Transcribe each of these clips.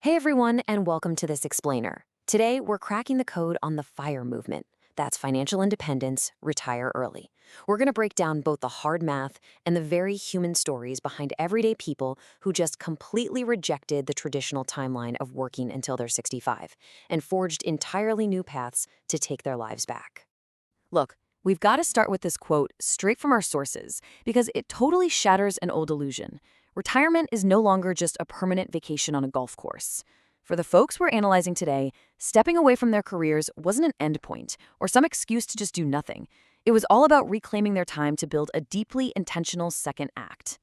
Hey everyone, and welcome to this explainer. Today, we're cracking the code on the FIRE movement. That's financial independence, retire early. We're going to break down both the hard math and the very human stories behind everyday people who just completely rejected the traditional timeline of working until they're 65 and forged entirely new paths to take their lives back. Look, we've got to start with this quote straight from our sources because it totally shatters an old illusion. Retirement is no longer just a permanent vacation on a golf course. For the folks we're analyzing today, stepping away from their careers wasn't an endpoint or some excuse to just do nothing. It was all about reclaiming their time to build a deeply intentional second act.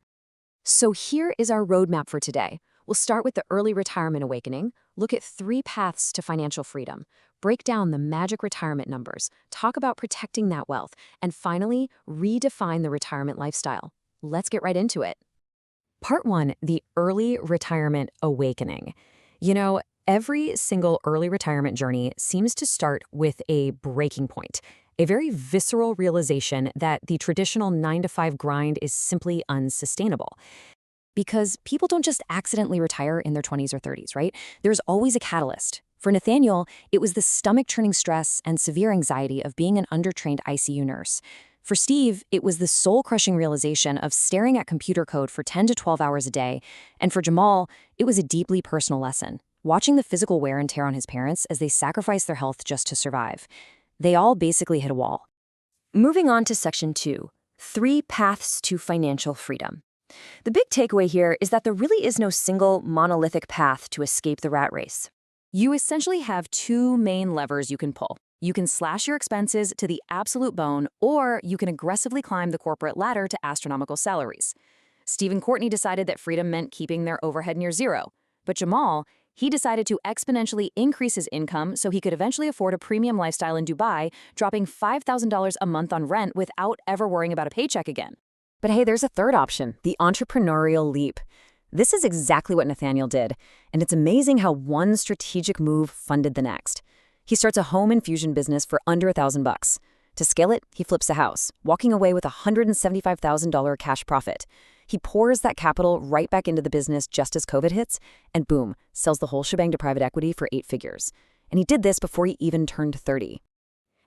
So here is our roadmap for today. We'll start with the early retirement awakening, look at 3 paths to financial freedom, break down the magic retirement numbers, talk about protecting that wealth, and finally, redefine the retirement lifestyle. Let's get right into it. Part 1, the early retirement awakening. Every single early retirement journey seems to start with a breaking point, a very visceral realization that the traditional 9-to-5 grind is simply unsustainable. Because people don't just accidentally retire in their 20s or 30s, right? There's always a catalyst. For Nathaniel, it was the stomach-churning stress and severe anxiety of being an undertrained ICU nurse. For Steve, it was the soul-crushing realization of staring at computer code for 10 to 12 hours a day. And for Jamal, it was a deeply personal lesson, watching the physical wear and tear on his parents as they sacrificed their health just to survive. They all basically hit a wall. Moving on to Section 2, 3 paths to financial freedom. The big takeaway here is that there really is no single monolithic path to escape the rat race. You essentially have 2 main levers you can pull. You can slash your expenses to the absolute bone, or you can aggressively climb the corporate ladder to astronomical salaries. Steve and Courtney decided that freedom meant keeping their overhead near zero. But Jamal, he decided to exponentially increase his income so he could eventually afford a premium lifestyle in Dubai, dropping $5,000 a month on rent without ever worrying about a paycheck again. But hey, there's a third option, the entrepreneurial leap. This is exactly what Nathaniel did, and it's amazing how one strategic move funded the next. He starts a home infusion business for under $1,000. To scale it, he flips a house, walking away with a $175,000 cash profit. He pours that capital right back into the business just as COVID hits, and boom, sells the whole shebang to private equity for 8 figures. And he did this before he even turned 30.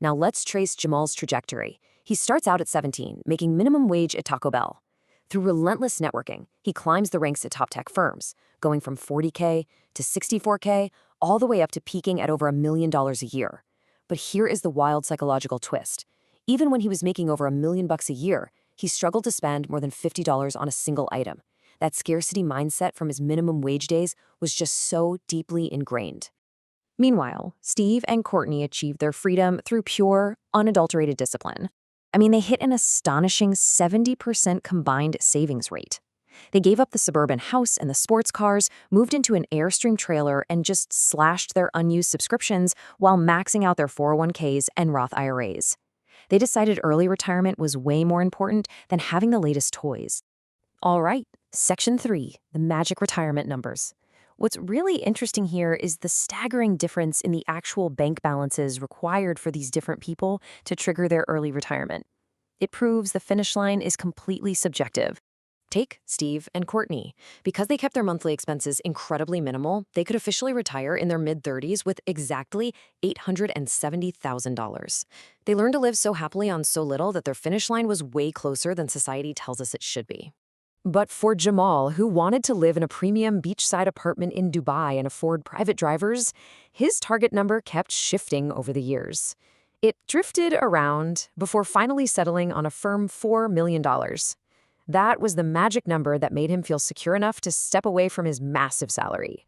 Now let's trace Jamal's trajectory. He starts out at 17, making minimum wage at Taco Bell. Through relentless networking, he climbs the ranks at top tech firms, going from $40K to $64K, all the way up to peaking at over $1 million a year. But here is the wild psychological twist. Even when he was making over $1 million a year, he struggled to spend more than $50 on a single item. That scarcity mindset from his minimum wage days was just so deeply ingrained. Meanwhile, Steve and Courtney achieved their freedom through pure, unadulterated discipline. They hit an astonishing 70% combined savings rate. They gave up the suburban house and the sports cars, moved into an Airstream trailer, and just slashed their unused subscriptions while maxing out their 401ks and Roth IRAs. They decided early retirement was way more important than having the latest toys. All right, Section 3, the magic retirement numbers. What's really interesting here is the staggering difference in the actual bank balances required for these different people to trigger their early retirement. It proves the finish line is completely subjective. Take Steve and Courtney. Because they kept their monthly expenses incredibly minimal, they could officially retire in their mid-30s with exactly $870,000. They learned to live so happily on so little that their finish line was way closer than society tells us it should be. But for Jamal, who wanted to live in a premium beachside apartment in Dubai and afford private drivers, his target number kept shifting over the years. It drifted around before finally settling on a firm $4 million. That was the magic number that made him feel secure enough to step away from his massive salary.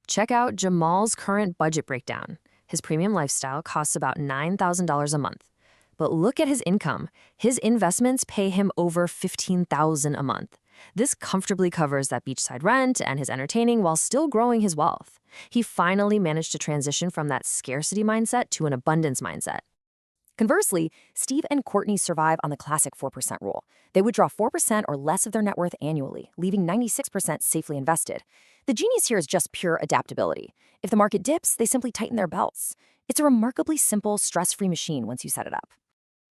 Check out Jamal's current budget breakdown. His premium lifestyle costs about $9,000 a month. But look at his income. His investments pay him over $15,000 a month. This comfortably covers that beachside rent and his entertaining while still growing his wealth. He finally managed to transition from that scarcity mindset to an abundance mindset. Conversely, Steve and Courtney survive on the classic 4% rule. They would draw 4% or less of their net worth annually, leaving 96% safely invested. The genius here is just pure adaptability. If the market dips, they simply tighten their belts. It's a remarkably simple, stress-free machine once you set it up.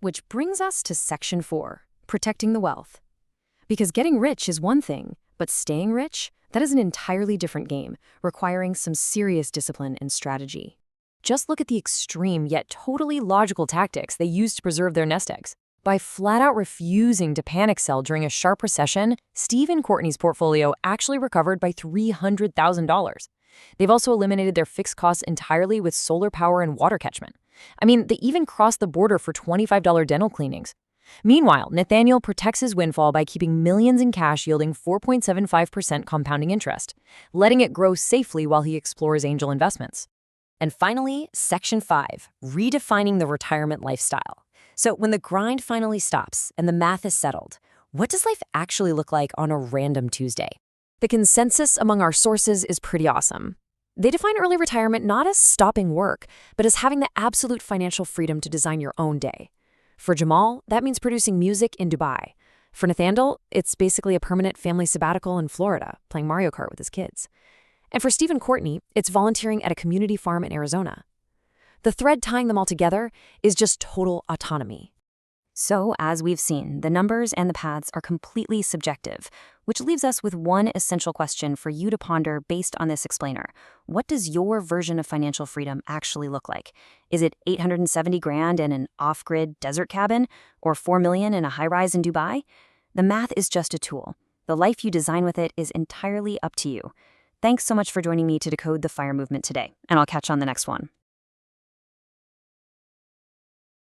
Which brings us to Section 4, protecting the wealth. Because getting rich is one thing, but staying rich, That is an entirely different game, requiring some serious discipline and strategy. Just look at the extreme yet totally logical tactics they use to preserve their nest eggs. By flat out refusing to panic sell during a sharp recession, Steve and Courtney's portfolio actually recovered by $300,000. They've also eliminated their fixed costs entirely with solar power and water catchment. I mean, they even crossed the border for $25 dental cleanings. Meanwhile, Nathaniel protects his windfall by keeping millions in cash yielding 4.75% compounding interest, letting it grow safely while he explores angel investments. And finally, Section 5, redefining the retirement lifestyle. So when the grind finally stops and the math is settled, what does life actually look like on a random Tuesday? The consensus among our sources is pretty awesome. They define early retirement not as stopping work, but as having the absolute financial freedom to design your own day. For Jamal, that means producing music in Dubai. For Nathaniel, it's basically a permanent family sabbatical in Florida, playing Mario Kart with his kids. And for Steve and Courtney, it's volunteering at a community farm in Arizona. The thread tying them all together is just total autonomy. So, as we've seen, the numbers and the paths are completely subjective, which leaves us with one essential question for you to ponder based on this explainer. What does your version of financial freedom actually look like? Is it 870 grand in an off-grid desert cabin or 4 million in a high-rise in Dubai? The math is just a tool. The life you design with it is entirely up to you. Thanks so much for joining me to decode the FIRE movement today, and I'll catch you on the next one.